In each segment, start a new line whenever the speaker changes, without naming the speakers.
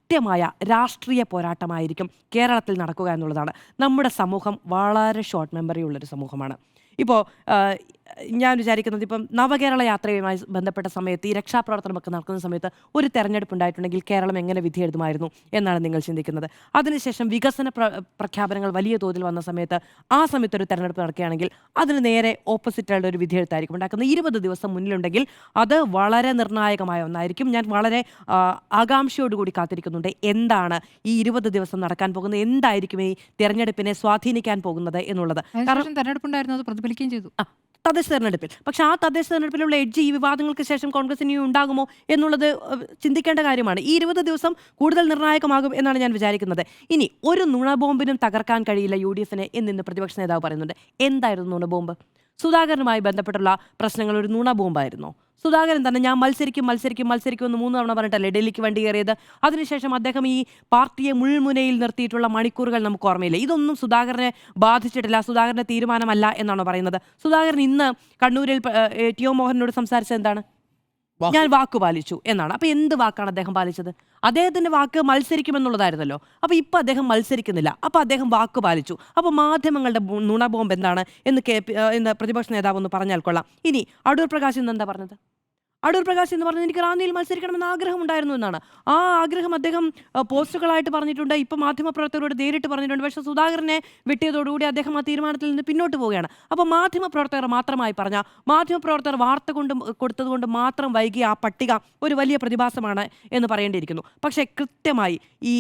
കൃത്യമായ രാഷ്ട്രീയ പോരാട്ടമായിരിക്കും കേരളത്തിൽ നടക്കുക എന്നുള്ളതാണ്. നമ്മുടെ സമൂഹം വളരെ ഷോർട്ട് മെമ്മറി ഉള്ളൊരു സമൂഹമാണ്. ഇപ്പോൾ ഞാൻ വിചാരിക്കുന്നത് ഇപ്പം നവകേരള യാത്രയുമായി ബന്ധപ്പെട്ട സമയത്ത് ഈ രക്ഷാപ്രവർത്തനമൊക്കെ നടക്കുന്ന സമയത്ത് ഒരു തെരഞ്ഞെടുപ്പ് ഉണ്ടായിട്ടുണ്ടെങ്കിൽ കേരളം എങ്ങനെ വിധി എഴുതുമായിരുന്നു എന്നാണ് നിങ്ങൾ ചിന്തിക്കുന്നത്. അതിനുശേഷം വികസന പ്രഖ്യാപനങ്ങൾ വലിയ തോതിൽ വന്ന സമയത്ത് ആ സമയത്ത് ഒരു തെരഞ്ഞെടുപ്പ് നടക്കുകയാണെങ്കിൽ അതിന് നേരെ ഓപ്പോസിറ്റായുള്ള ഒരു വിധി എഴുത്തായിരിക്കും ഉണ്ടാക്കുന്നത്. 20 ദിവസം മുന്നിലുണ്ടെങ്കിൽ അത് വളരെ നിർണായകമായ ഒന്നായിരിക്കും. ഞാൻ വളരെ ആകാംക്ഷയോടുകൂടി കാത്തിരിക്കുന്നുണ്ട് എന്താണ് ഈ 20 ദിവസം നടക്കാൻ പോകുന്നത്, എന്തായിരിക്കും ഈ തെരഞ്ഞെടുപ്പിനെ സ്വാധീനിക്കാൻ പോകുന്നത് എന്നുള്ളത്.
കാരണം തെരഞ്ഞെടുപ്പുണ്ടായിരുന്നു, അത് പ്രതിഫലിക്കുകയും ചെയ്തു.
തദ്ദേശ തെരഞ്ഞെടുപ്പിൽ. പക്ഷെ ആ തദ്ദേശ തെരഞ്ഞെടുപ്പിലുള്ള എഡ്ജ് ഈ വിവാദങ്ങൾക്ക് ശേഷം കോൺഗ്രസിന് ഇനി ഉണ്ടാകുമോ എന്നുള്ളത് ചിന്തിക്കേണ്ട കാര്യമാണ്. ഈ 20 ദിവസം കൂടുതൽ നിർണായകമാകും എന്നാണ് ഞാൻ വിചാരിക്കുന്നത്. ഇനി ഒരു നുണബോംബിനും തകർക്കാൻ കഴിയില്ല UDF-നെ എന്നിന്ന് പ്രതിപക്ഷ നേതാവ് പറയുന്നുണ്ട്. എന്തായിരുന്നു നുണബോംബ്? സുധാകരനുമായി ബന്ധപ്പെട്ടുള്ള പ്രശ്നങ്ങൾ ഒരു നുണബോംബായിരുന്നോ? സുധാകരൻ തന്നെ ഞാൻ മത്സരിക്കും എന്ന് 3 തവണ പറഞ്ഞിട്ടല്ലേ ഡൽഹിക്ക് വണ്ടി കയറിയത്. അതിനുശേഷം അദ്ദേഹം ഈ പാർട്ടിയെ മുൾമുനയിൽ നിർത്തിയിട്ടുള്ള മണിക്കൂറുകൾ നമുക്ക് ഓർമ്മയില്ല. ഇതൊന്നും സുധാകരനെ ബാധിച്ചിട്ടില്ല, സുധാകരന്റെ തീരുമാനമല്ല എന്നാണോ പറയുന്നത്? സുധാകരൻ ഇന്ന് കണ്ണൂരിൽ ടി.ഒ. മോഹനോട് സംസാരിച്ചത് എന്താണ്? ഞാൻ വാക്ക് പാലിച്ചു എന്നാണ്. അപ്പൊ എന്ത് വാക്കാണ് അദ്ദേഹം പാലിച്ചത്? അദ്ദേഹത്തിന്റെ വാക്ക് മത്സരിക്കുമെന്നുള്ളതായിരുന്നല്ലോ. അപ്പൊ ഇപ്പൊ അദ്ദേഹം മത്സരിക്കുന്നില്ല, അപ്പൊ അദ്ദേഹം വാക്ക് പാലിച്ചു. അപ്പൊ മാധ്യമങ്ങളുടെ നുണബോംബ് എന്താണ് എന്ന് പ്രതിപക്ഷ നേതാവ് ഒന്ന് പറഞ്ഞാൽ കൊള്ളാം. ഇനി അടൂർ പ്രകാശ് ഇന്ന് എന്താ പറഞ്ഞത്? അടൂർ പ്രകാശ് എന്ന് പറഞ്ഞത് എനിക്ക് റാന്നിയിൽ മത്സരിക്കണമെന്ന് ആഗ്രഹം ഉണ്ടായിരുന്നു എന്നാണ്. ആ ആഗ്രഹം അദ്ദേഹം പോസ്റ്റുകളായിട്ട് പറഞ്ഞിട്ടുണ്ട്, ഇപ്പം മാധ്യമപ്രവർത്തകരോട് നേരിട്ട് പറഞ്ഞിട്ടുണ്ട്. പക്ഷേ സുധാകരനെ വെട്ടിയതോടുകൂടി അദ്ദേഹം ആ തീരുമാനത്തിൽ നിന്ന് പിന്നോട്ട് പോവുകയാണ്. അപ്പോൾ മാധ്യമപ്രവർത്തകർ മാത്രമായി പറഞ്ഞ മാധ്യമപ്രവർത്തകർ വാർത്ത കൊടുത്തതുകൊണ്ട് മാത്രം വൈകിയ ആ പട്ടിക ഒരു വലിയ പ്രതിഭാസമാണ് എന്ന് പറയേണ്ടിയിരിക്കുന്നു. പക്ഷേ കൃത്യമായി ഈ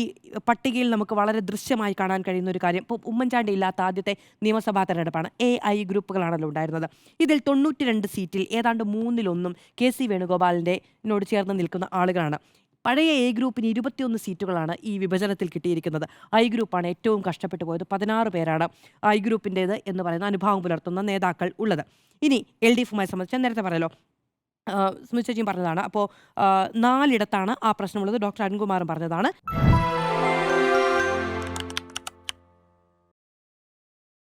പട്ടികയിൽ നമുക്ക് വളരെ ദൃശ്യമായി കാണാൻ കഴിയുന്ന ഒരു കാര്യം, ഇപ്പോൾ ഉമ്മൻചാണ്ടി ഇല്ലാത്ത ആദ്യത്തെ നിയമസഭാ തെരഞ്ഞെടുപ്പാണ്. AI ഗ്രൂപ്പുകളാണല്ലോ ഉണ്ടായിരുന്നത്. ഇതിൽ 92 സീറ്റിൽ ഏതാണ്ട് 3/1 KC വേണുഗോപാലിനോട് ചേർന്ന് നിൽക്കുന്ന ആളുകളാണ്. പഴയ A ഗ്രൂപ്പിന് 21 സീറ്റുകളാണ് ഈ വിഭജനത്തിൽ കിട്ടിയിരിക്കുന്നത്. I ഗ്രൂപ്പാണ് ഏറ്റവും കഷ്ടപ്പെട്ടു പോയത്. 16 പേരാണ് I ഗ്രൂപ്പിൻ്റേത് എന്ന് പറയുന്ന അനുഭാവം പുലർത്തുന്ന നേതാക്കൾ ഉള്ളത്. ഇനി LDF-മായി സംബന്ധിച്ച് നേരത്തെ പറയല്ലോ, സ്മിത ചേച്ചിയും പറഞ്ഞതാണ്. അപ്പോൾ 4 ഇടത്താണ് ആ പ്രശ്നമുള്ളത്. ഡോക്ടർ അരുൺകുമാറും പറഞ്ഞതാണ്.